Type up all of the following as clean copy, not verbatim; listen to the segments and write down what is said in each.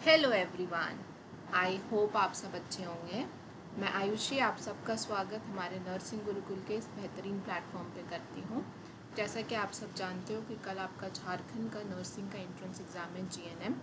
Hello everyone, I hope आप सब अच्छे होंगे। मैं आयुषी आप सबका स्वागत हमारे नर्सिंग गुरुकुल के इस बेहतरीन प्लेटफॉर्म पे करती हूँ। जैसा कि आप सब जानते हो कि कल आपका झारखंड का नर्सिंग का एंट्रेंस एग्ज़ाम है जीएनएम।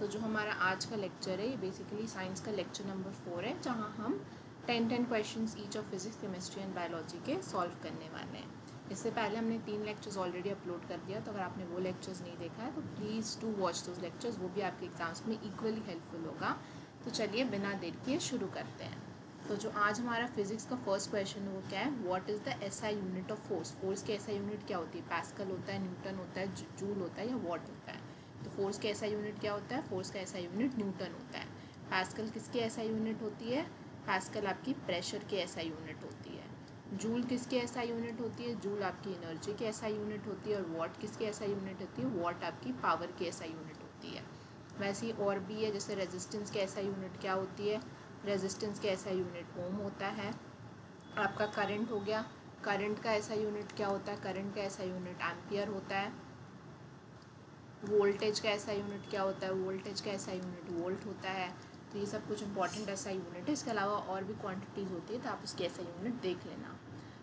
तो जो हमारा आज का लेक्चर है ये बेसिकली साइंस का लेक्चर नंबर 4 है, जहाँ हम 10 questions each of physics, chemistry and biology के सॉल्व करने वाले हैं। इससे पहले हमने 3 लेक्चर्स ऑलरेडी अपलोड कर दिया, तो अगर आपने वो लेक्चर्स नहीं देखा है तो please to watch those lectures, वो भी आपके एग्जाम्स में इक्वली हेल्पफुल होगा। तो चलिए बिना देर किए शुरू करते हैं। तो जो आज हमारा फिजिक्स का फर्स्ट क्वेश्चन है वो क्या है, what is the SI unit of force. Force की एसआई यूनिट क्या होती है, पास्कल होता है, न्यूटन होता है, जूल होता है या वॉट होता है। तो फोर्स का एसआई यूनिट क्या होता है, फोर्स का एसआई यूनिट न्यूटन होता है। पास्कल किसकी एसआई यूनिट होती है, पास्कल आपकी प्रेशर की एसआई यूनिट होती है। जूल किसकी एसआई यूनिट होती है, जूल आपकी एनर्जी की एसआई यूनिट होती है। और वॉट किसकी एसआई यूनिट होती है, वॉट आपकी पावर की एसआई यूनिट होती है। वैसे ही और भी है, जैसे रेजिस्टेंस की एसआई यूनिट क्या होती है, रेजिस्टेंस की एसआई यूनिट ओम होता है। आपका करंट हो गया, करंट का एसआई यूनिट क्या होता है, करंट का एसआई यूनिट एम्पियर होता है। वोल्टेज का एसआई यूनिट क्या होता है, वोल्टेज का एसआई यूनिट वोल्ट होता है। तो ये सब कुछ इंपॉर्टेंट एसआई यूनिट है। इसके अलावा और भी क्वांटिटीज़ होती है, तो आप उसकी एसआई यूनिट देख लेना।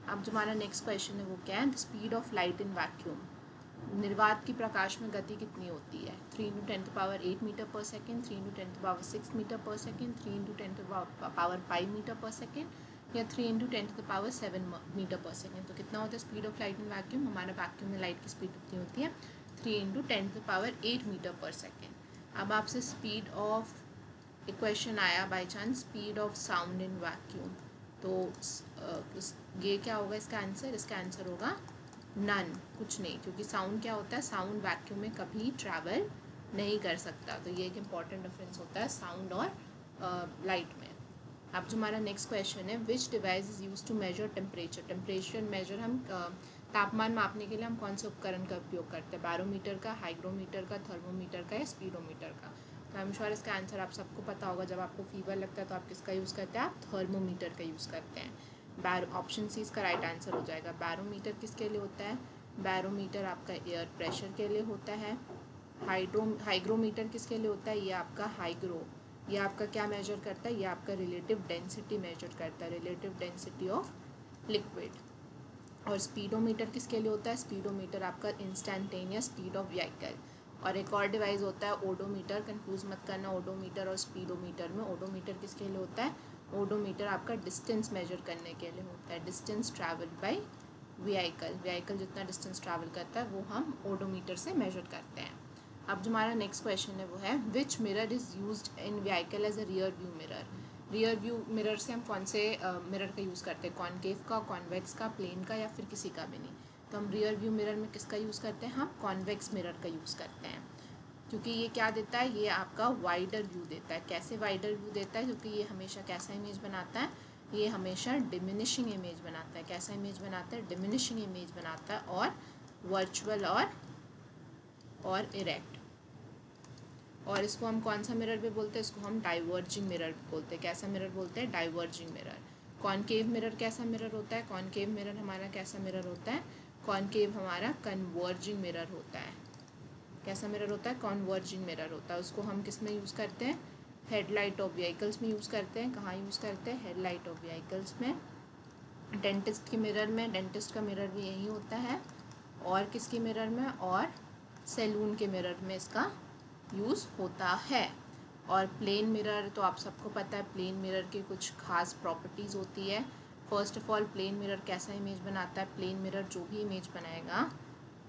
अब जो हमारा नेक्स्ट क्वेश्चन है वो क्या है, the speed of light in vacuum. निर्वात की प्रकाश में गति कितनी होती है, 3 × 10⁸ मीटर पर सेकेंड, 3 × 10⁶ मीटर पर सेकेंड, 3 × 10⁵ मीटर पर सेकेंड या 3 × 10⁷ मीटर पर सेकेंड। तो कितना होता है speed of light in vacuum, हमारे वैक्यूम में लाइट की स्पीड कितनी होती है, 3 × 10⁸ मीटर पर सेकेंड। अब आपसे स्पीड ऑफ एक क्वेश्चन आया by chance, speed of sound in vacuum. तो ये क्या होगा इसका आंसर होगा नन, कुछ नहीं, क्योंकि साउंड क्या होता है, साउंड वैक्यूम में कभी ट्रैवल नहीं कर सकता। तो ये एक इम्पॉर्टेंट डिफरेंस होता है साउंड और लाइट में। अब जो हमारा नेक्स्ट क्वेश्चन है, which device is use to measure temperature. Temperature measure हम तापमान मापने के लिए हम कौन से उपकरण का उपयोग करते हैं, बैरोमीटर का, हाइग्रोमीटर का, थर्मोमीटर का या स्पीडोमीटर का। तो आई एम श्योर इसका आंसर आप सबको पता होगा। जब आपको फीवर लगता है तो आप किसका यूज़ करते हैं, आप थर्मोमीटर का यूज़ करते हैं। ऑप्शन सी इसका राइट आंसर हो जाएगा। बैरोमीटर किसके लिए होता है, बैरोमीटर आपका एयर प्रेशर के लिए होता है। हाइग्रोमीटर किसके लिए होता है, ये आपका ये आपका क्या मेजर करता है, ये आपका रिलेटिव डेंसिटी मेजर करता है, रिलेटिव डेंसिटी ऑफ लिक्विड। और स्पीडोमीटर किसके लिए होता है, स्पीडोमीटर आपका इंस्टेंटेनियस स्पीड ऑफ व्हीकल। और एक और डिवाइस होता है ओडोमीटर, कंफ्यूज मत करना ओडोमीटर और स्पीडोमीटर में। ओडोमीटर किसके लिए होता है, ओडोमीटर आपका डिस्टेंस मेजर करने के लिए होता है, डिस्टेंस ट्रैवल बाय व्हीकल जितना डिस्टेंस ट्रैवल करता है वो हम ओडोमीटर से मेजर करते हैं। अब जो हमारा नेक्स्ट क्वेश्चन है वो है, which mirror is used in vehicle as a rear view mirror. Rear view mirror से हम कौन से मिरर का यूज़ करते हैं, कॉनकेव का, कॉन्वेक्स का, प्लेन का या फिर किसी का भी नहीं। तो हम रियर व्यू मिरर में किसका यूज़ करते हैं, हम कॉन्वेक्स मिरर का यूज़ करते हैं। क्योंकि ये क्या देता है, ये आपका वाइडर व्यू देता है। कैसे वाइडर व्यू देता है, क्योंकि ये हमेशा कैसा इमेज बनाता है, ये हमेशा डिमिनिशिंग इमेज बनाता है। कैसा इमेज बनाता है, डिमिनिशिंग इमेज बनाता है, और वर्चुअल और इरेक्ट। और इसको हम कौन सा मिरर भी बोलते हैं, इसको हम डाइवर्जिंग मिरर बोलते हैं। कैसा मिरर बोलते हैं, डाइवर्जिंग मिरर। कॉनकेव मिरर कैसा मिरर होता है, कॉनकेव मिरर हमारा कैसा मिरर होता है, कॉनकेव हमारा कन्वर्जिंग मिरर होता है। कैसा मिरर होता है, कॉन्वर्जिंग मिरर होता है। उसको हम किस में यूज़ करते हैं, हेडलाइट ऑफ व्हीकल्स में यूज़ करते हैं। कहाँ यूज़ करते हैं, हेडलाइट ऑफ व्हीकल्स में। डेंटिस्ट के मिरर में, डेंटिस्ट का मिरर भी यही होता है। और किसके मिरर में, और सैलून के मिरर में इसका यूज़ होता है। और प्लेन मिरर तो आप सबको पता है, प्लेन मिरर की कुछ खास प्रॉपर्टीज़ होती है। First of all plane mirror कैसा इमेज बनाता है, प्लेन मिरर जो भी इमेज बनाएगा,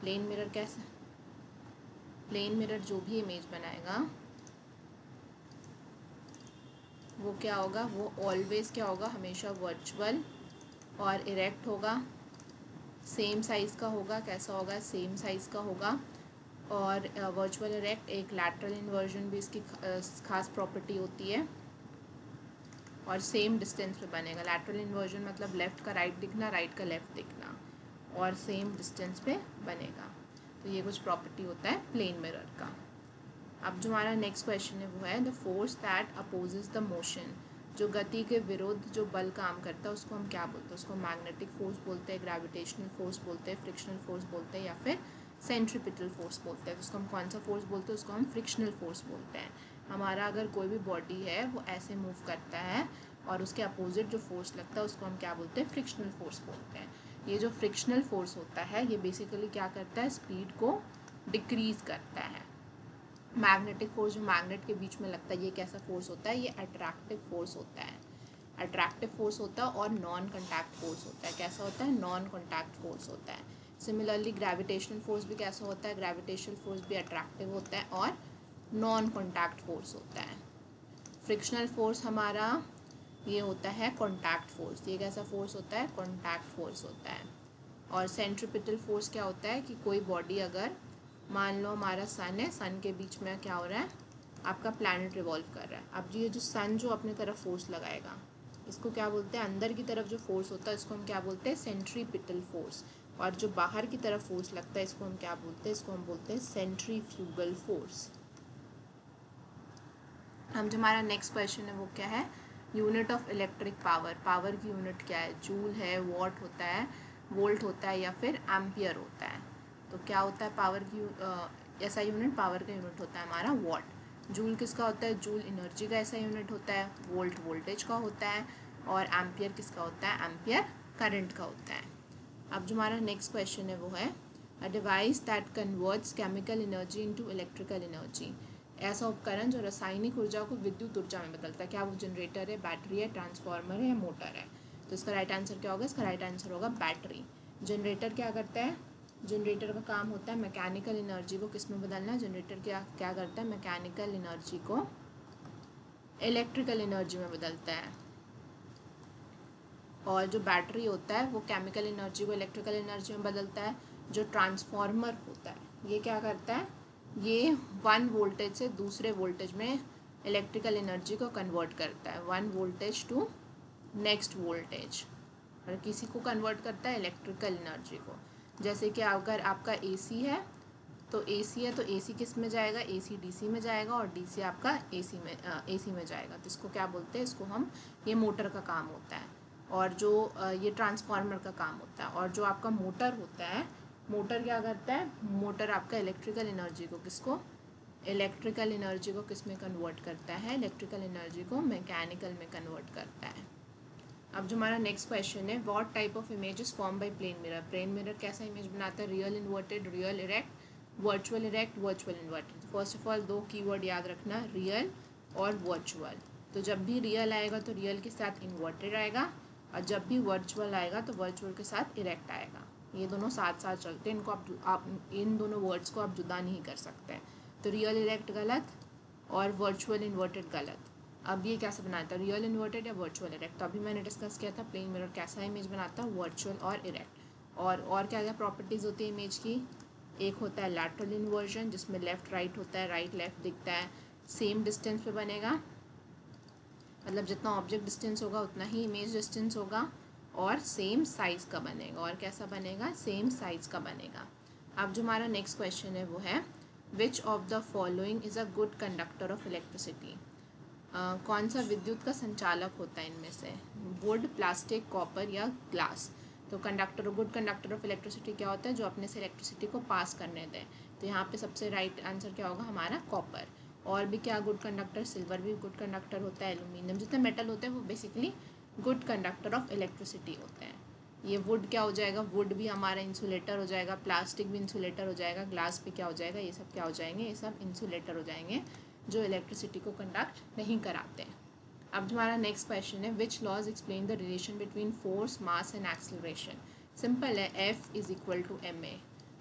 प्लेन मिरर कैसा, प्लेन मिरर जो भी इमेज बनाएगा वो क्या होगा, वो ऑलवेज क्या होगा, हमेशा वर्चुअल और इरेक्ट होगा, सेम साइज़ का होगा। कैसा होगा, सेम साइज़ का होगा। और वर्चुअल इरेक्ट, एक लैटरल इन्वर्जन भी इसकी खास प्रॉपर्टी होती है। और सेम डिस्टेंस पे बनेगा। लैटरल इन्वर्जन मतलब लेफ़्ट का राइट दिखना, राइट का लेफ़्ट दिखना, और सेम डिस्टेंस पे बनेगा। तो ये कुछ प्रॉपर्टी होता है प्लेन मिरर का। अब जो हमारा नेक्स्ट क्वेश्चन है वो है, the force that opposes the motion. जो गति के विरुद्ध जो बल काम करता है उसको हम क्या बोलते हैं, उसको मैग्नेटिक फोर्स बोलते हैं, ग्रेविटेशनल फोर्स बोलते हैं, फ्रिक्शनल फोर्स बोलते हैं या फिर सेंट्रीपिटल फोर्स बोलते हैं। तो उसको हम कौन सा फोर्स बोलते हैं, उसको हम फ्रिक्शनल फोर्स बोलते हैं। हमारा अगर कोई भी बॉडी है वो ऐसे मूव करता है और उसके अपोजिट जो फोर्स लगता है उसको हम क्या बोलते हैं, फ्रिक्शनल फोर्स बोलते हैं। ये जो फ्रिक्शनल फोर्स होता है ये बेसिकली क्या करता है, स्पीड को डिक्रीज करता है। मैग्नेटिक फोर्स जो मैग्नेट के बीच में लगता है ये कैसा फोर्स होता है, ये अट्रैक्टिव फोर्स होता है। अट्रैक्टिव फोर्स होता है और नॉन कॉन्टैक्ट फोर्स होता है। कैसा होता है, नॉन कॉन्टैक्ट फोर्स होता है। सिमिलरली ग्रेविटेशनल फोर्स भी कैसा होता है, ग्रेविटेशनल फोर्स भी अट्रैक्टिव होता है और नॉन कॉन्टैक्ट फोर्स होता है। फ्रिक्शनल फोर्स हमारा ये होता है कॉन्टैक्ट फोर्स। ये कैसा फोर्स होता है, कॉन्टैक्ट फोर्स होता है। और सेंट्रीपिटल फोर्स क्या होता है कि कोई बॉडी अगर मान लो हमारा सन है, सन के बीच में क्या हो रहा है, आपका प्लैनेट रिवॉल्व कर रहा है। अब ये जो सन जो अपने तरफ फोर्स लगाएगा इसको क्या बोलते हैं, अंदर की तरफ जो फोर्स होता है इसको हम क्या बोलते हैं, सेंट्रीपिटल फोर्स। और जो बाहर की तरफ फोर्स लगता है इसको हम क्या बोलते हैं, इसको हम बोलते हैं सेंट्रीफ्यूगल फोर्स। हम जो हमारा नेक्स्ट क्वेश्चन है वो क्या है, unit of electric power. Power की यूनिट क्या है, जूल है, वॉट होता है, वोल्ट होता है या फिर एम्पियर होता है। तो क्या होता है पावर की ऐसा यूनिट, पावर का यूनिट होता है हमारा वॉट। जूल किसका होता है, जूल एनर्जी का ऐसा यूनिट होता है। वोल्ट वोल्टेज का होता है और एम्पियर किसका होता है, एम्पियर करंट का होता है। अब जो हमारा नेक्स्ट क्वेश्चन है वो है a device that converts chemical energy into electrical energy. ऐसा उपकरण जो रासायनिक ऊर्जा को विद्युत ऊर्जा में बदलता है। क्या वो जनरेटर है, बैटरी है, ट्रांसफार्मर है या मोटर है। तो इसका राइट आंसर क्या होगा, इसका राइट आंसर होगा बैटरी। जनरेटर क्या करता है, जनरेटर का काम होता है मैकेनिकल एनर्जी को किस में बदलना। जनरेटर क्या क्या करता है, मैकेनिकल एनर्जी को इलेक्ट्रिकल एनर्जी में बदलता है। और जो बैटरी होता है वो केमिकल एनर्जी को इलेक्ट्रिकल एनर्जी में बदलता है। जो ट्रांसफार्मर होता है ये क्या करता है, ये 1 वोल्टेज से दूसरे वोल्टेज में इलेक्ट्रिकल एनर्जी को कन्वर्ट करता है, 1 वोल्टेज टू नेक्स्ट वोल्टेज। और किसी को कन्वर्ट करता है, इलेक्ट्रिकल एनर्जी को। जैसे कि अगर आपका एसी है तो एसी किस में जाएगा, एसी डीसी में जाएगा और डीसी आपका एसी में जाएगा। तो इसको क्या बोलते हैं, इसको हम, ये मोटर का काम होता है। और जो ये ट्रांसफार्मर का काम होता है। और जो आपका मोटर होता है, मोटर क्या करता है, मोटर आपका इलेक्ट्रिकल एनर्जी को इलेक्ट्रिकल एनर्जी को किस में कन्वर्ट करता है, इलेक्ट्रिकल एनर्जी को मैकेनिकल में कन्वर्ट करता है। अब जो हमारा नेक्स्ट क्वेश्चन है, what type of image is form by plane mirror. Plane mirror कैसा इमेज बनाता है, real inverted, real erect, virtual erect, virtual inverted. First of all 2 keyword याद रखना, रियल और वर्चुअल। तो जब भी रियल आएगा तो रियल के साथ इन्वर्टेड आएगा और जब भी वर्चुअल आएगा तो वर्चुअल के साथ इरेक्ट आएगा। ये दोनों साथ साथ चलते हैं, इनको आप इन दोनों वर्ड्स को आप जुदा नहीं कर सकते। तो रियल इरेक्ट गलत और वर्चुअल इन्वर्टेड गलत। अब ये कैसे बनाता है, रियल इन्वर्टेड या वर्चुअल इरेक्ट। तो अभी मैंने डिस्कस किया था प्लेन मिरर कैसा इमेज बनाता है, वर्चुअल और इरेक्ट। और क्या क्या प्रॉपर्टीज़ होती है इमेज की, एक होता है लैटरल इन्वर्जन जिसमें लेफ्ट राइट होता है, राइट लेफ्ट दिखता है, सेम डिस्टेंस पे बनेगा, मतलब जितना ऑब्जेक्ट डिस्टेंस होगा उतना ही इमेज डिस्टेंस होगा और सेम साइज़ का बनेगा। और कैसा बनेगा, सेम साइज़ का बनेगा। अब जो हमारा नेक्स्ट क्वेश्चन है वो है which of the following is a good conductor of electricity. कौन सा विद्युत का संचालक होता है इनमें से, वुड, प्लास्टिक, कॉपर या ग्लास। तो conductor, good conductor of electricity क्या होता है, जो अपने से इलेक्ट्रिसिटी को पास करने दें। तो यहाँ पे सबसे राइट आंसर क्या होगा हमारा, कॉपर। और भी क्या गुड कंडक्टर, सिल्वर भी गुड कंडक्टर होता है, एल्यूमिनियम, जितने मेटल होते हैं वो basically good conductor of electricity होते हैं। ये वुड क्या हो जाएगा, वुड भी हमारा इंसुलेटर हो जाएगा, प्लास्टिक भी इंसुलेटर हो जाएगा, ग्लास भी क्या हो जाएगा, ये सब क्या हो जाएंगे, ये सब इंसुलेटर हो जाएंगे जो इलेक्ट्रिसिटी को कंडक्ट नहीं कराते हैं। अब हमारा नेक्स्ट क्वेश्चन है which laws explain the relation between force, mass and acceleration. Simple है, F is equal to ma।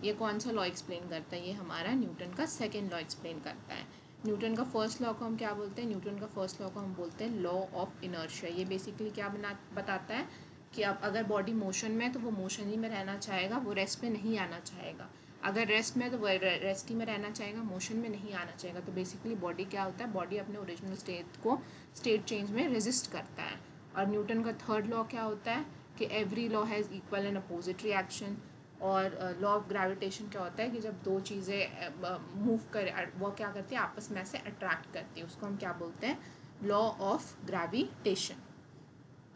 ये कौन सा लॉ एक्सप्लेन करता है, ये हमारा न्यूटन का सेकेंड लॉ एक्सप्लेन करता है। न्यूटन का फर्स्ट लॉ को हम क्या बोलते हैं, न्यूटन का फर्स्ट लॉ को हम बोलते हैं लॉ ऑफ इनर्शिया। ये बेसिकली क्या बताता है कि अब अगर बॉडी मोशन में है तो वो मोशन ही में रहना चाहेगा, वो रेस्ट में नहीं आना चाहेगा। अगर रेस्ट में तो वो रेस्ट ही में रहना चाहेगा, मोशन में नहीं आना चाहेगा। तो बेसिकली बॉडी क्या होता है, बॉडी अपने ओरिजिनल स्टेट को स्टेट चेंज में रेजिस्ट करता है। और न्यूटन का थर्ड लॉ क्या होता है कि every law has equal and opposite reaction. और लॉ ऑफ ग्रेविटेशन क्या होता है कि जब दो चीज़ें मूव कर वो क्या करती है, आपस में से अट्रैक्ट करती है, उसको हम क्या बोलते हैं, लॉ ऑफ ग्रेविटेशन।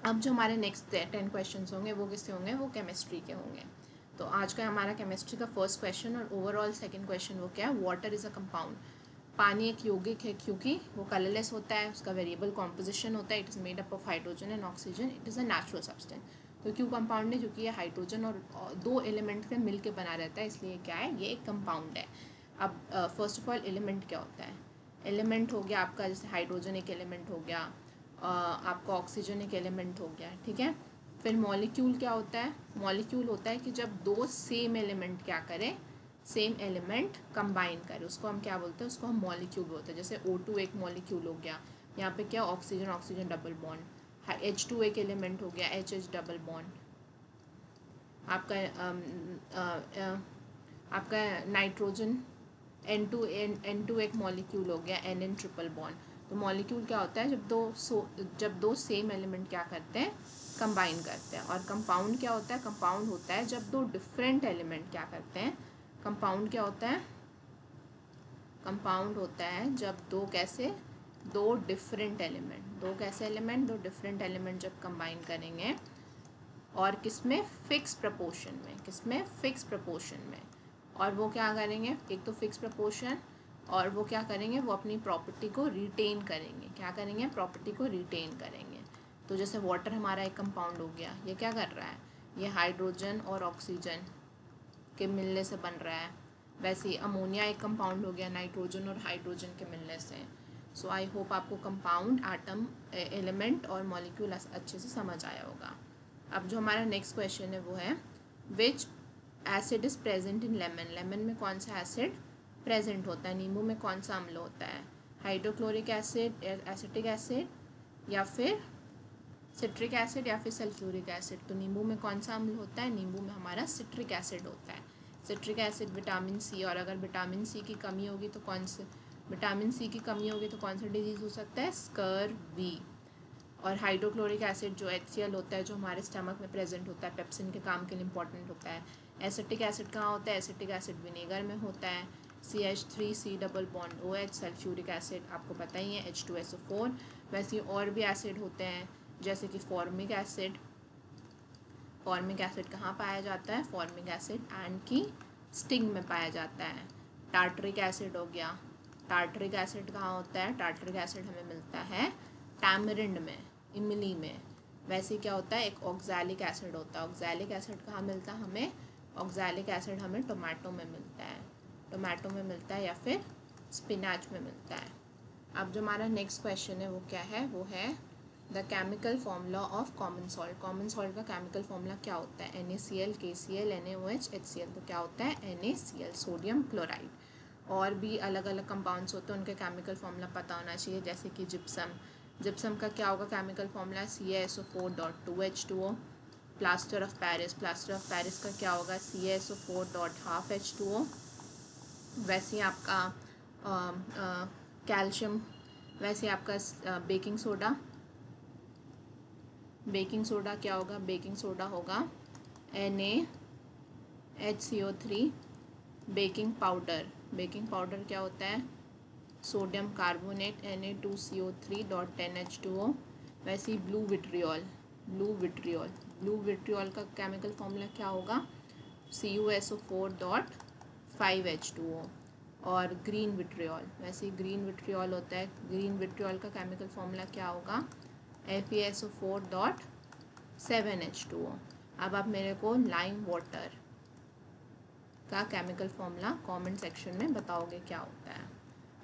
अब जो हमारे नेक्स्ट 10 क्वेश्चन होंगे वो किससे होंगे, वो केमिस्ट्री के होंगे। तो आज का हमारा केमिस्ट्री का फर्स्ट क्वेश्चन और ओवरऑल सेकंड क्वेश्चन वो क्या है, वाटर इज़ अ कंपाउंड। पानी एक यौगिक है क्योंकि वो कलरलेस होता है, उसका वेरिएबल कॉम्पोजिशन होता है, it is made up of hydrogen and oxygen, it is a natural substance. तो क्यों कंपाउंड है? क्योंकि ये हाइड्रोजन और दो एलिमेंट के मिल के बना रहता है, इसलिए क्या है, ये एक कंपाउंड है। अब फर्स्ट ऑफ ऑल एलिमेंट क्या होता है? एलिमेंट हो गया आपका, जैसे हाइड्रोजन एक एलिमेंट हो गया, आपका ऑक्सीजन एक एलिमेंट हो गया, ठीक है। फिर मॉलिक्यूल क्या होता है? मॉलिक्यूल होता है कि जब दो सेम एलिमेंट क्या करें, सेम एलिमेंट कंबाइन करें, उसको हम क्या बोलते हैं? उसको हम मॉलिक्यूल बोलते हैं। जैसे O2 एक मॉलिक्यूल हो गया, यहाँ पे क्या oxygen oxygen double bond, H2 एक एलिमेंट हो गया, HH डबल बॉन्ड, आपका नाइट्रोजन N2 एक मॉलिक्यूल हो गया, NN ट्रिपल बॉन्ड। तो मॉलिक्यूल क्या होता है? जब दो सेम एलिमेंट क्या करते हैं, कंबाइन करते हैं। और कंपाउंड क्या होता है? कंपाउंड होता है जब दो डिफरेंट एलिमेंट क्या करते हैं। कंपाउंड क्या होता है? कंपाउंड होता है जब दो कैसे, दो डिफरेंट एलिमेंट, दो कैसे एलिमेंट, दो डिफरेंट एलिमेंट जब कंबाइन करेंगे, और किसमें? फिक्स प्रपोर्शन में। किसमें? फिक्स प्रपोर्शन में। और वो क्या करेंगे? एक तो फिक्स प्रपोर्शन, और वो क्या करेंगे? वो अपनी प्रॉपर्टी को रिटेन करेंगे। क्या करेंगे? प्रॉपर्टी को रिटेन करेंगे। तो जैसे वाटर हमारा एक कंपाउंड हो गया, ये क्या कर रहा है? ये हाइड्रोजन और ऑक्सीजन के मिलने से बन रहा है। वैसे ही अमोनिया एक कंपाउंड हो गया, नाइट्रोजन और हाइड्रोजन के मिलने से। सो आई होप आपको कंपाउंड, एटम, एलिमेंट और मॉलिक्यूल अच्छे से समझ आया होगा। अब जो हमारा नेक्स्ट क्वेश्चन है वो है, विच acid is present in lemon? Lemon में कौन सा एसिड प्रेजेंट होता है? नींबू में कौन सा अम्ल होता है? हाइड्रोक्लोरिक एसिड, एसिटिक एसिड, या फिर सिट्रिक एसिड, या फिर सल्फ्यूरिक एसिड? तो नींबू में कौन सा अम्ल होता है? नींबू में हमारा सिट्रिक एसिड होता है। सिट्रिक एसिड विटामिन सी, और अगर विटामिन सी की कमी होगी तो कौन से, विटामिन सी की कमी होगी तो कौन सा डिजीज़ हो सकता है? स्कर्वी। और हाइड्रोक्लोरिक एसिड जो HCl होता है, जो हमारे स्टमक में प्रेजेंट होता है, पेप्सिन के काम के लिए इंपॉर्टेंट होता है। एसिटिक एसिड कहाँ होता है? एसिटिक एसिड विनेगर में होता है। CH3C double bond OH। Sulphuric acid आपको पता ही है, H2SO4। वैसे और भी एसिड होते हैं, जैसे कि फॉर्मिक एसिड। फॉर्मिक एसिड कहाँ पाया जाता है? फॉर्मिक एसिड एंड की स्टिंग में पाया जाता है। टार्टरिक एसिड हो गया। टार्टरिक एसिड कहाँ होता है? टार्टरिक एसिड हमें मिलता है टैमरिंड में, इमली में। वैसे क्या होता है? एक ऑक्सैलिक एसिड होता है। ऑक्सैलिक एसिड कहाँ मिलता है हमें? ऑक्सैलिक एसिड हमें टोमेटो में मिलता है। टोमेटो में मिलता है या फिर स्पिनाच में मिलता है। अब जो हमारा नेक्स्ट क्वेश्चन है वो क्या है? वो है the chemical formula of common salt. Common salt का केमिकल फॉर्मूला क्या होता है? NaCl, KCl, NaOH, HCl। तो क्या होता है? NaCl, sodium chloride. और भी अलग अलग कंपाउंड्स होते हैं, उनके केमिकल फॉर्मूला पता होना चाहिए, जैसे कि जिप्सम। जिप्सम का क्या होगा chemical formula? CaSO4.2H2O। Plaster of Paris, plaster of Paris का क्या होगा? CaSO4.12H2O। वैसे ही आपका कैल्शियम, वैसे आपका बेकिंग सोडा, बेकिंग सोडा क्या होगा? बेकिंग सोडा होगा NaHCO3। Baking powder, baking powder क्या होता है? Sodium carbonate Na2CO3.10H2O। वैसे ही blue vitriol, blue vitriol, blue vitriol का केमिकल फॉर्मूला क्या होगा? CuSO4.5H2O। और ग्रीन विट्रियोल, वैसे ही ग्रीन विट्रियोल होता है, ग्रीन विट्रियोल का केमिकल फॉर्मूला क्या होगा? FeSO4.7H2O। अब आप मेरे को लाइम वाटर का केमिकल फॉर्मूला कमेंट सेक्शन में बताओगे क्या होता है।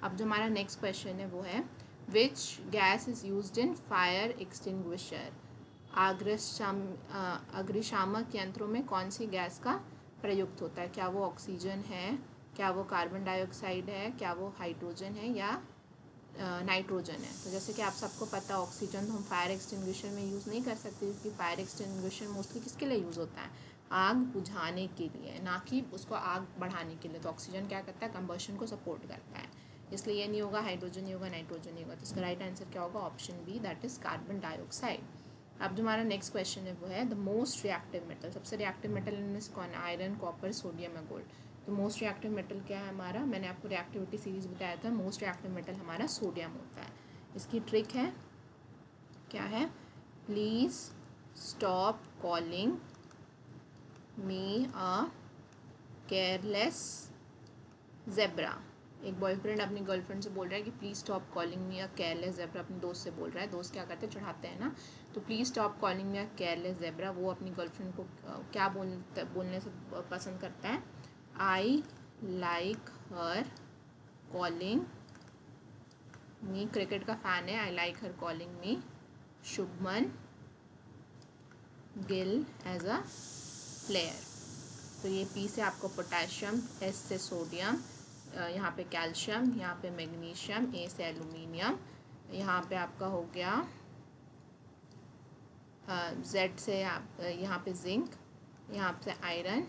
अब जो हमारा नेक्स्ट क्वेश्चन है वो है, which gas is used in fire extinguisher? अग्निशामक यंत्रों में कौन सी गैस का प्रयुक्त होता है? क्या वो ऑक्सीजन है? क्या वो कार्बन डाइऑक्साइड है? क्या वो हाइड्रोजन है? या नाइट्रोजन है? तो जैसे कि आप सबको पता है, ऑक्सीजन तो हम फायर एक्सटिंग्विशर में यूज़ नहीं कर सकते, क्योंकि फायर एक्सटिंग्विशर मोस्टली किसके लिए यूज़ होता है? आग बुझाने के लिए, ना कि उसको आग बढ़ाने के लिए। तो ऑक्सीजन क्या करता है? कंबशन को सपोर्ट करता है, इसलिए ये नहीं होगा, हाइड्रोजन नहीं होगा, नाइट्रोजन नहीं होगा। तो इसका राइट आंसर क्या होगा? Option B, that is carbon dioxide. अब जो हमारा नेक्स्ट क्वेश्चन है वो है, द मोस्ट रिएक्टिव मेटल। सबसे रिएक्टिव मेटल इनमें से कौन है? आयरन, कॉपर, सोडियम या गोल्ड। तो मोस्ट रिएक्टिव मेटल क्या है हमारा? मैंने आपको रिएक्टिविटी सीरीज बताया था, मोस्ट रिएक्टिव मेटल हमारा सोडियम होता है। इसकी ट्रिक है, क्या है? Please stop calling me a careless zebra एक बॉयफ्रेंड अपनी गर्लफ्रेंड से बोल रहा है कि please stop calling me a careless zebra, अपने दोस्त से बोल रहा है। दोस्त क्या करते हैं, चढ़ाते हैं ना, तो please stop calling me a careless zebra, वो अपनी गर्लफ्रेंड को क्या बोलने से पसंद करता है, I like her calling me, cricket का फ़ैन है, I like her calling me Shubman Gill as a player. तो ये पी से आपको पोटेशियम, एस से सोडियम, यहाँ पे कैल्शियम, यहाँ पे मैग्नीशियम, ए से एल्यूमिनियम, यहाँ पे आपका हो गया जेड से यहाँ पे जिंक, यहाँ पे आयरन,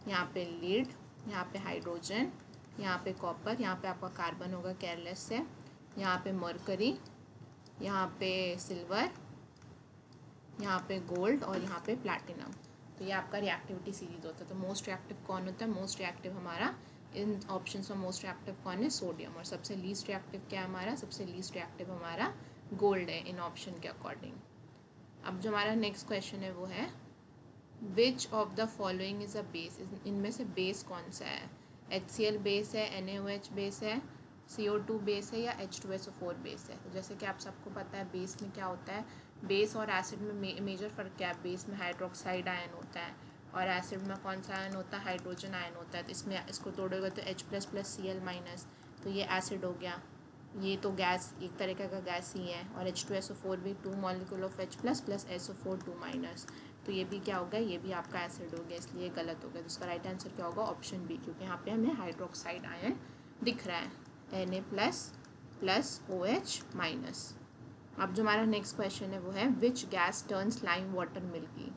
यहाँ पे लीड, यहाँ पे हाइड्रोजन, यहाँ पे कॉपर, यहाँ पे आपका कार्बन होगा केयरलेस से, यहाँ पे मरकरी, यहाँ पे सिल्वर, यहाँ पे गोल्ड और यहाँ पे प्लैटिनम। तो ये आपका रिएक्टिविटी सीरीज होता है। तो मोस्ट रिएक्टिव कौन होता है, मोस्ट रिएक्टिव हमारा इन ऑप्शंस में मोस्ट रिएक्टिव कौन है, सोडियम। और सबसे लीस्ट रिएक्टिव क्या है हमारा, सबसे लीस्ट रिएक्टिव हमारा गोल्ड है इन ऑप्शन के अकॉर्डिंग। अब जो हमारा नेक्स्ट क्वेश्चन है वो है which of the following is a base, इनमें से बेस कौन सा है, HCl बेस है, NaOH बेस है, CO2 बेस है या H2SO4 बेस है। तो जैसे कि आप सबको पता है बेस में क्या होता है, बेस और एसिड में मेजर फ़र्क क्या है, बेस में हाइड्रोक्साइड आयन होता है और एसिड में कौन सा आयन होता है, हाइड्रोजन आयन होता है। तो इसमें इसको तोड़ोगे तो H++Cl-, तो ये एसिड हो गया, ये तो गैस एक तरीके का गैस ही है, और H2SO4 भी 2 मॉलिक्यूल ऑफ H+ + SO4 2-, तो ये भी क्या हो गया, ये भी आपका एसिड हो गया, इसलिए गलत हो गया। तो इसका राइट आंसर क्या होगा, ऑप्शन बी, क्योंकि यहाँ पे हमें हाइड्रोक्साइड आयन दिख रहा है, Na++OH-। अब जो हमारा नेक्स्ट क्वेश्चन है वो है which gas turns lime water milky,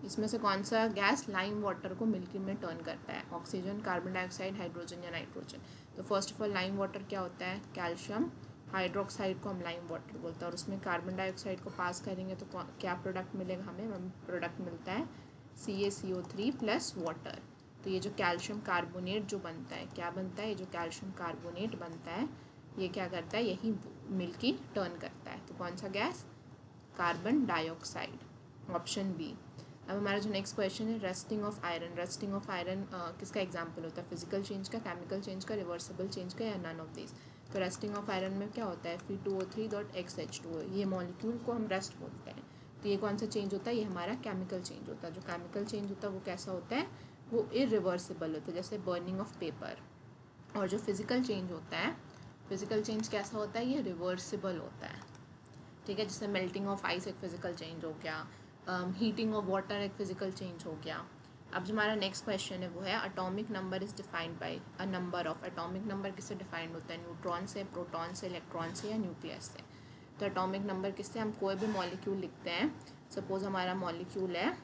इसमें से कौन सा गैस लाइम वाटर को मिल्की में टर्न करता है, ऑक्सीजन, कार्बन डाइऑक्साइड, हाइड्रोजन या नाइट्रोजन। तो first of all lime water क्या होता है, कैल्शियम हाइड्रोक्साइड को हम लाइम वाटर बोलते हैं, और उसमें कार्बन डाइऑक्साइड को पास करेंगे तो क्या प्रोडक्ट मिलेगा हमें, प्रोडक्ट मिलता है CaCO3 + वाटर। तो ये जो कैल्शियम कार्बोनेट जो बनता है, क्या बनता है, ये जो कैल्शियम कार्बोनेट बनता है ये क्या करता है, यही मिल्की टर्न करता है। तो कौन सा gas, carbon dioxide, option B. अब हमारा जो नेक्स्ट क्वेश्चन है rusting of iron, rusting of iron किसका एग्जांपल होता है, फिजिकल चेंज का, केमिकल चेंज का, रिवर्सिबल चेंज का, या नन ऑफ दिस। तो रस्टिंग ऑफ आयरन में क्या होता है, Fe2O3.XH2, ये मॉलिक्यूल को हम रस्ट बोलते हैं। तो ये कौन सा चेंज होता है, ये हमारा केमिकल चेंज होता है। जो केमिकल चेंज होता है वो कैसा होता है, वो इरिवर्सिबल होता है, जैसे बर्निंग ऑफ पेपर। और जो फिजिकल चेंज होता है, फिजिकल चेंज कैसा होता है, ये रिवर्सिबल होता है, ठीक है। जैसे मेल्टिंग ऑफ आइस एक फिजिकल चेंज हो गया, हीटिंग ऑफ वाटर एक फिजिकल चेंज हो गया। अब जो हमारा नेक्स्ट क्वेश्चन है वो है atomic number is defined by a number of, atomic number किससे डिफाइंड होता है, न्यूट्रॉन से, प्रोटॉन से, इलेक्ट्रॉन से या न्यूक्लियस से। तो अटोमिक नंबर किससे, हम कोई भी मॉलिक्यूल लिखते हैं, सपोज हमारा मॉलिक्यूल है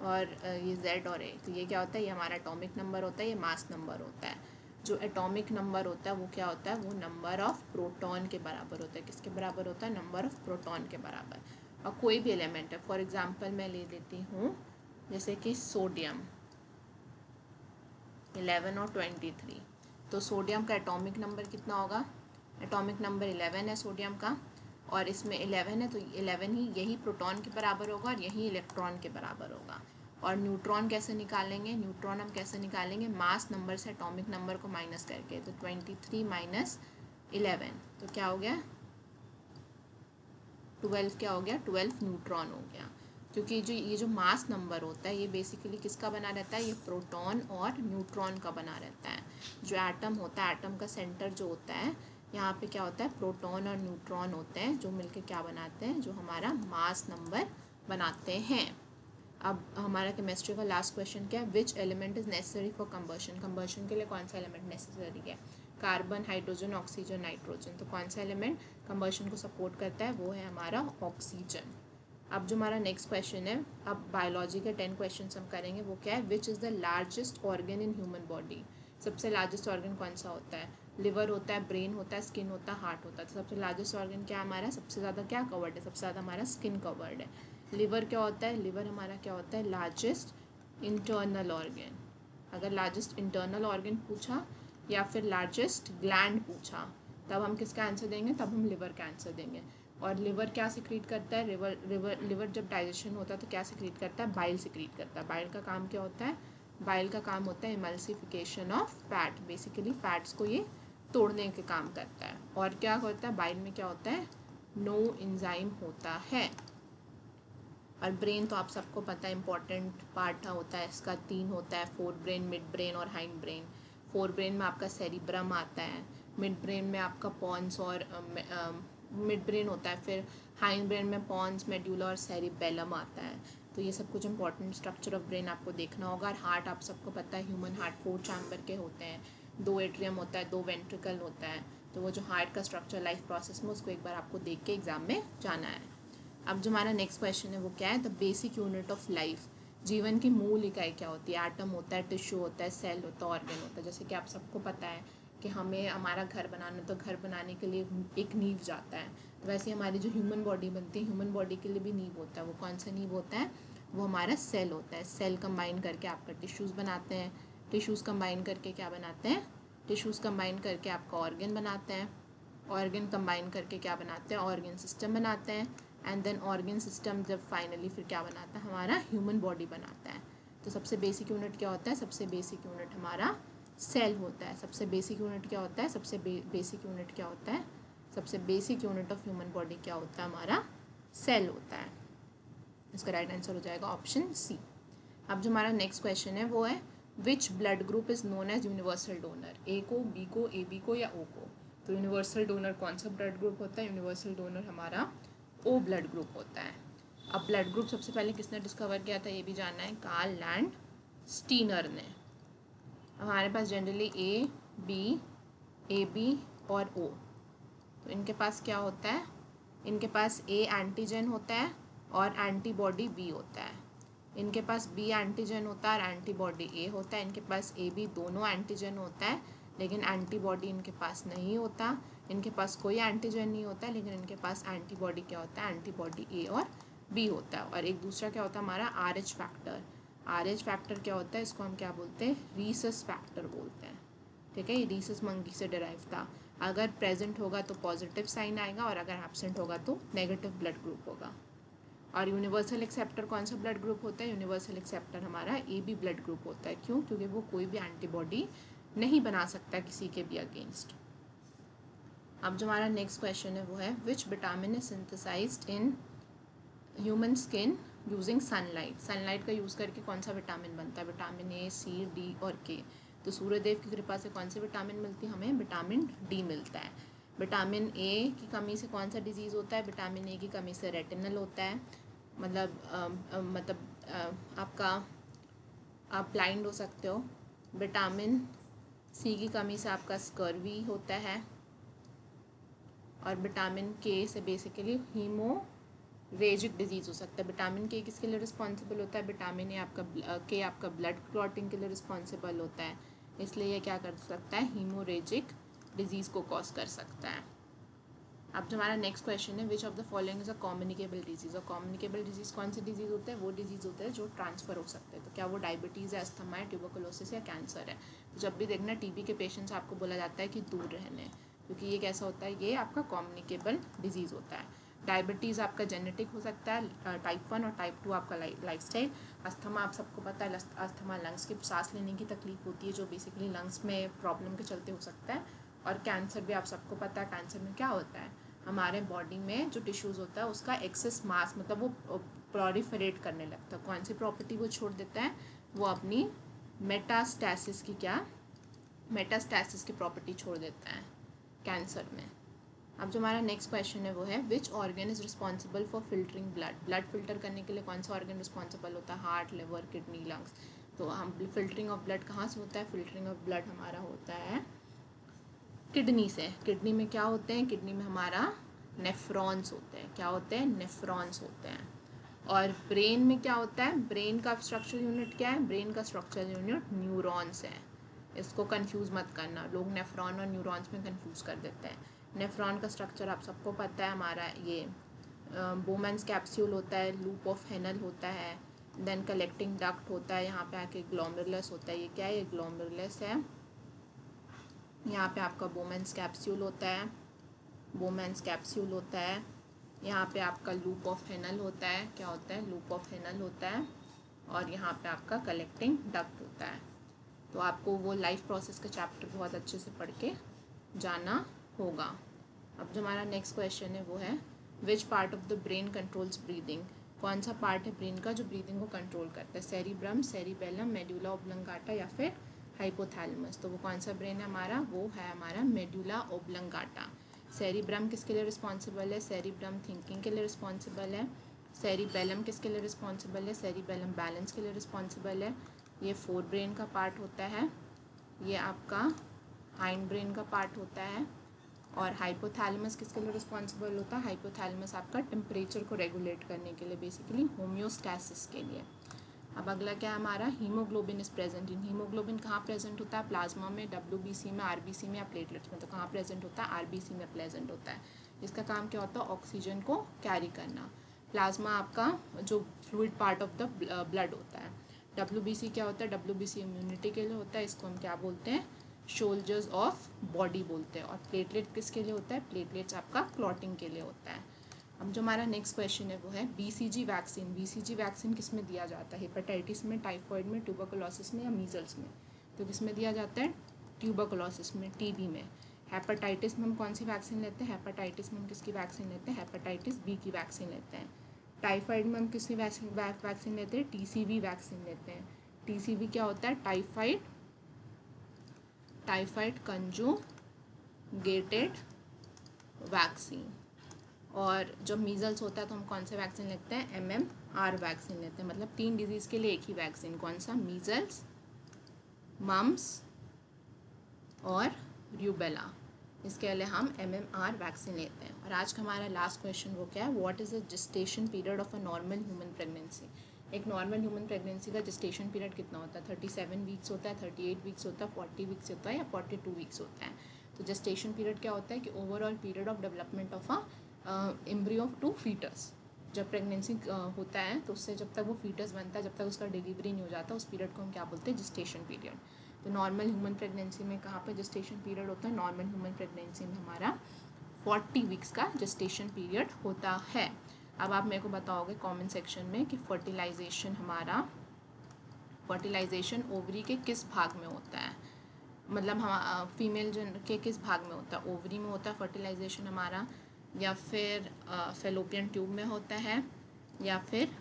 और ये Z और A, तो ये क्या होता है, ये हमारा एटॉमिक नंबर होता है, ये मास नंबर होता है। जो एटॉमिक नंबर होता है वो क्या होता है, वो नंबर ऑफ प्रोटॉन के बराबर होता है, किसके बराबर होता है, नंबर ऑफ प्रोटॉन के बराबर। और कोई भी एलिमेंट है, फॉर एग्जांपल मैं ले लेती हूँ जैसे कि सोडियम 11 और 23, तो सोडियम का एटॉमिक नंबर कितना होगा, एटॉमिक नंबर 11 है सोडियम का, और इसमें 11 है तो 11 ही यही प्रोटॉन के बराबर होगा और यही इलेक्ट्रॉन के बराबर होगा। और न्यूट्रॉन कैसे निकालेंगे, न्यूट्रॉन हम कैसे निकालेंगे, मास नंबर से एटॉमिक नंबर को माइनस करके। तो 23 - 11 तो क्या हो गया, 12 क्या हो गया, 12 न्यूट्रॉन हो गया। क्योंकि ये जो मास नंबर होता है ये बेसिकली किसका बना रहता है, ये प्रोटॉन और न्यूट्रॉन का बना रहता है। जो एटम होता है, एटम का सेंटर जो होता है, यहाँ पे क्या होता है, प्रोटॉन और न्यूट्रॉन होते हैं जो मिलके क्या बनाते हैं, जो हमारा मास नंबर बनाते हैं। अब हमारा केमिस्ट्री का लास्ट क्वेश्चन क्या है, which element is necessary for combustion, combustion के लिए कौन सा एलिमेंट नेसेसरी है, कार्बन, हाइड्रोजन, ऑक्सीजन, नाइट्रोजन। तो कौन सा एलिमेंट कंबशन को सपोर्ट करता है, वो है हमारा ऑक्सीजन। अब जो हमारा नेक्स्ट क्वेश्चन है, अब बायोलॉजी के 10 क्वेश्चन हम करेंगे, वो क्या है, which is the largest organ in human body, सबसे लार्जेस्ट ऑर्गन कौन सा होता है, लिवर होता है, ब्रेन होता है, स्किन होता है, हार्ट होता है। तो सबसे लार्जेस्ट ऑर्गन क्या हमारा, सबसे ज़्यादा क्या कवर्ड है, सबसे ज़्यादा हमारा स्किन कवर्ड है। लिवर क्या होता है, लिवर हमारा क्या होता है, लार्जेस्ट इंटरनल ऑर्गन। अगर लार्जेस्ट इंटरनल ऑर्गन पूछा या फिर लार्जेस्ट ग्लैंड पूछा तब हम किसका आंसर देंगे, तब हम लिवर का आंसर देंगे। और लिवर क्या सिक्रीट करता है, लिवर जब डाइजेशन होता है तो क्या सिक्रीट करता है, बाइल सिक्रीट करता है। बाइल का काम क्या होता है, बाइल का काम होता है emulsification of fat, basically fats को ये तोड़ने के काम करता है। और क्या होता है बाइल में, क्या होता है, नो एंजाइम होता है। और ब्रेन तो आप सबको पता है इंपॉर्टेंट पार्ट होता है इसका, 3 होता है, फोर ब्रेन, मिड ब्रेन और हाइंड ब्रेन। फोर ब्रेन में आपका सेरिब्रम आता है, मिड ब्रेन में आपका पॉन्स और मिड ब्रेन होता है, फिर हाइंड ब्रेन में पॉन्स, मेड्यूला और सेरिबेलम आता है। तो ये सब कुछ इंपॉर्टेंट स्ट्रक्चर ऑफ ब्रेन आपको देखना होगा। और हार्ट आप सबको पता है, ह्यूमन हार्ट 4 चैम्बर के होते हैं, 2 एट्रियम होता है, 2 वेंट्रिकल होता है। तो वो जो हार्ट का स्ट्रक्चर लाइफ प्रोसेस में, उसको एक बार आपको देख के एग्जाम में जाना है। अब जो हमारा नेक्स्ट क्वेश्चन है वो क्या है, the basic unit of life, जीवन की मूल इकाई क्या होती है। एटम होता है, टिश्यू होता है, सेल होता है, ऑर्गन होता है। जैसे कि आप सबको पता है कि हमें हमारा घर बनाना, तो घर बनाने के लिए एक नींव जाता है, तो वैसे हमारी जो ह्यूमन बॉडी बनती है, ह्यूमन बॉडी के लिए भी नींव होता है। वो कौन सा नींव होता है, वो हमारा सेल होता है। सेल कंबाइन करके आपका टिश्यूज़ बनाते हैं, टिश्यूज़ कंबाइन करके क्या बनाते हैं, टिश्यूज़ कंबाइन करके आपका ऑर्गन बनाते हैं, ऑर्गन कंबाइन करके क्या बनाते हैं, ऑर्गन सिस्टम बनाते हैं। एंड देन ऑर्गन सिस्टम जब फाइनली फिर क्या बनाता है, हमारा ह्यूमन बॉडी बनाता है। तो सबसे बेसिक यूनिट क्या होता है, सबसे बेसिक यूनिट हमारा सेल होता है। सबसे बेसिक यूनिट क्या होता है, सबसे बेसिक यूनिट क्या होता है, सबसे basic unit of human body क्या होता है, हमारा सेल होता है। इसका राइट आंसर हो जाएगा ऑप्शन सी। अब जो हमारा नेक्स्ट क्वेश्चन है वो है, which blood group is known as universal donor, A को, बी को, ए बी को या ओ को। तो यूनिवर्सल डोनर कौन सा ब्लड ग्रुप होता है, यूनिवर्सल डोनर हमारा ओ ब्लड ग्रुप होता है। अब ब्लड ग्रुप सबसे पहले किसने डिस्कवर किया था, ये भी जानना है, कार्ल लैंड स्टीनर ने। हमारे पास जनरली ए बी और ओ, तो इनके पास क्या होता है, इनके पास ए एंटीजन होता है और एंटीबॉडी बी होता है। इनके पास बी एंटीजन होता है और एंटीबॉडी ए होता है। इनके पास ए बी दोनों एंटीजन होता है, लेकिन एंटीबॉडी इनके पास नहीं होता। इनके पास कोई एंटीजन नहीं होता है, लेकिन इनके पास एंटीबॉडी क्या होता है, एंटीबॉडी ए और बी होता है। और एक दूसरा क्या होता है हमारा RH फैक्टर। RH फैक्टर क्या होता है, इसको हम क्या बोलते हैं, रीसस फैक्टर बोलते हैं। ठीक है, ये रीसस मंकी से डिराइव था। अगर प्रेजेंट होगा तो पॉजिटिव साइन आएगा, और अगर एब्सेंट होगा तो नेगेटिव ब्लड ग्रुप होगा। और यूनिवर्सल एक्सेप्टर कौन सा ब्लड ग्रुप होता है, यूनिवर्सल एक्सेप्टर हमारा ए बी ब्लड ग्रुप होता है। क्यों, क्योंकि वो कोई भी एंटीबॉडी नहीं बना सकता किसी के भी अगेंस्ट। अब जो हमारा नेक्स्ट क्वेश्चन है वो है, which vitamin is synthesized in human skin using sunlight. Sunlight का यूज़ करके कौन सा विटामिन बनता है, विटामिन ए, सी, डी और के। तो सूर्यदेव की कृपा से कौन सी विटामिन मिलती है हमें, विटामिन डी मिलता है। विटामिन ए की कमी से कौन सा डिजीज़ होता है, विटामिन ए की कमी से रेटिनल होता है, मतलब आपका, आप ब्लाइंड हो सकते हो। विटामिन सी की कमी से आपका स्कर्वी होता है। और विटामिन के से बेसिकली हीमोरेजिक डिजीज़ हो सकता है। विटामिन के किसके लिए रिस्पॉन्सिबल होता है, विटामिन ए आपका के आपका ब्लड क्लॉटिंग के लिए रिस्पॉन्सिबल होता है, इसलिए ये क्या कर सकता है, हीमोरेजिक डिजीज़ को कॉज कर सकता है। अब जो हमारा नेक्स्ट क्वेश्चन है, which of the following is a communicable disease. और कम्युनिकेबल डिजीज़ कौन सी डिजीज़ होता है, वो डिजीज़ होता है जो ट्रांसफ़र हो सकते हैं। तो क्या वो डायबिटीज़ है, अस्थमा है, ट्यूबरकुलोसिस या कैंसर है। तो जब भी देखना टीबी के पेशेंट्स आपको बोला जाता है कि दूर रहने, क्योंकि ये कैसा होता है, ये आपका कम्युनिकेबल डिजीज़ होता है। डायबिटीज़ आपका जेनेटिक हो सकता है, टाइप 1 और टाइप 2 आपका लाइफस्टाइल। अस्थमा आप सबको पता है, अस्थमा लंग्स की सांस लेने की तकलीफ होती है, जो बेसिकली लंग्स में प्रॉब्लम के चलते हो सकता है। और कैंसर भी आप सबको पता है, कैंसर में क्या होता है, हमारे बॉडी में जो टिश्यूज़ होता है उसका एक्सेस मास, मतलब वो प्रोलिफरेट करने लगता है। कौन सी प्रॉपर्टी वो छोड़ देता है, वो अपनी मेटास्टैसिस की, क्या मेटास्टैसिस की प्रॉपर्टी छोड़ देता है कैंसर में। अब जो हमारा नेक्स्ट क्वेश्चन है वो है, which organ is responsible for filtering blood. Blood filter करने के लिए कौन सा ऑर्गन रिस्पॉन्सिबल होता है, हार्ट, लिवर, किडनी, लंग्स। तो हम फिल्टरिंग ऑफ ब्लड कहाँ से होता है, फिल्टरिंग ऑफ ब्लड हमारा होता है किडनी से। किडनी में क्या होते हैं, किडनी में हमारा नेफ्रॉन्स होते हैं। क्या होते हैं, नेफ्रॉन्स होते हैं। और ब्रेन में क्या होता है, ब्रेन का स्ट्रक्चरल यूनिट क्या है, ब्रेन का स्ट्रक्चरल यूनिट न्यूरॉन्स है। इसको कंफ्यूज मत करना, लोग नेफ्रॉन और न्यूरॉन्स में कंफ्यूज कर देते हैं। नेफ्रॉन का स्ट्रक्चर आप सबको पता है, हमारा ये बोमेंस कैप्सूल होता है, लूप ऑफ हेनल होता है, देन कलेक्टिंग डक्ट होता है, यहाँ पे आके ग्लोमेरुलस होता है। ये क्या है, ये ग्लोमेरुलस है। यहाँ पे आपका बोमेंस कैप्सूल होता है, बोमेंस कैप्सूल होता है। यहाँ पे आपका लूप ऑफ हेनल होता है, क्या होता है, लूप ऑफ हेनल होता है। और यहाँ पे आपका कलेक्टिंग डक्ट होता है। तो आपको वो लाइफ प्रोसेस का चैप्टर बहुत अच्छे से पढ़ के जाना होगा। अब जो हमारा नेक्स्ट क्वेश्चन है वो है which part of the brain controls breathing. कौन सा पार्ट है ब्रेन का जो ब्रीदिंग को कंट्रोल करता है? सेरिब्रम, सेरिबेलम, मेडुला ओब्लंगाटा या फिर हाइपोथैलेमस। तो वो कौन सा ब्रेन है हमारा? वो है हमारा मेडुला ओब्लंगाटा। सेरिब्रम किसके लिए रिस्पॉन्सिबल है? सेरिब्रम थिंकिंग के लिए रिस्पॉन्सिबल है। सेरिबेलम किसके लिए रिस्पॉन्सिबल है? सेरिबेलम बैलेंस के लिए रिस्पॉन्सिबल है। ये फोर ब्रेन का पार्ट होता है। ये आपका हाइंड ब्रेन का पार्ट होता है। और हाइपोथैलेमस किसके लिए रिस्पॉन्सिबल होता है? हाइपोथैलेमस आपका टेम्परेचर को रेगुलेट करने के लिए, बेसिकली होम्योस्टैसिस के लिए। अब अगला क्या है हमारा? Haemoglobin is present in. Haemoglobin कहाँ प्रेजेंट होता है? प्लाज्मा में, WBC में, RBC में या प्लेटलेट्स में। तो कहाँ प्रेजेंट होता है? RBC में प्रेजेंट होता है। इसका काम क्या होता है? ऑक्सीजन को कैरी करना। प्लाज्मा आपका जो fluid part of the blood होता है। WBC क्या होता है? WBC इम्यूनिटी के लिए होता है। इसको हम क्या बोलते हैं? सोल्जर्स ऑफ बॉडी बोलते हैं। और प्लेटलेट किसके लिए होता है? प्लेटलेट्स आपका क्लॉटिंग के लिए होता है। अब जो हमारा नेक्स्ट क्वेश्चन है वो है BCG वैक्सीन। BCG वैक्सीन किस में दिया जाता है? हेपेटाइटिस में, टाइफॉइड में, ट्यूबरकुलोसिस में या मीजल्स में? तो किस में दिया जाता है? ट्यूबरकुलोसिस में, TB में। हेपेटाइटिस में हम कौन सी वैक्सीन लेते हैं? हेपेटाइटिस में हम किसकी वैक्सीन लेते हैं? हेपेटाइटिस B की वैक्सीन लेते हैं। टाइफाइड में हम किसकी वैक्सीन लेते हैं? TCV वैक्सीन लेते हैं। TCV क्या होता है? Typhoid conjugated vaccine. और जब मीजल्स होता है तो हम कौन से वैक्सीन लेते हैं? MMR वैक्सीन लेते हैं। मतलब 3 डिजीज़ के लिए एक ही वैक्सीन। कौन सा? मीजल्स, मम्स और रूबेला। इसके लिए हम MMR वैक्सीन लेते हैं। और आज का हमारा लास्ट क्वेश्चन वो क्या है? What is the gestation period of a normal human pregnancy. एक नॉर्मल ह्यूमन प्रेगनेंसी का जेस्टेशन पीरियड कितना होता है? 37 वीक्स होता है, 38 वीक्स होता है, 40 वीक्स होता है या 42 वीक्स होता है। तो जेस्टेशन पीरियड क्या होता है कि overall period of development of a embryo to foetus. जब प्रेगनेंसी होता है तो उससे जब तक वो फीटस बनता है, जब तक उसका डिलीवरी नहीं हो जाता, उस पीरियड को हम क्या बोलते हैं? Gestation period. तो नॉर्मल ह्यूमन प्रेगनेंसी में कहाँ पर जेस्टेशन पीरियड होता है? नॉर्मल ह्यूमन प्रेगनेंसी में हमारा 40 वीक्स का जेस्टेशन पीरियड होता है। अब आप मेरे को बताओगे कमेंट सेक्शन में कि फर्टिलाइजेशन ओवरी के किस भाग में होता है? मतलब हम फीमेल जेंडर के किस भाग में होता है? ओवरी में होता है फर्टिलाइजेशन हमारा, या फिर फेलोपियन ट्यूब में होता है, या फिर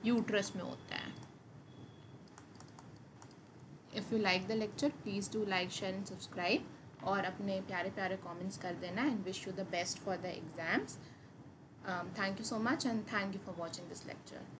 यूट्रस में होता है। If you like the lecture please do like, share and subscribe. और अपने प्यारे प्यारे कमेंट्स कर देना। And wish you the best for the exams. Thank you so much and thank you for watching this lecture.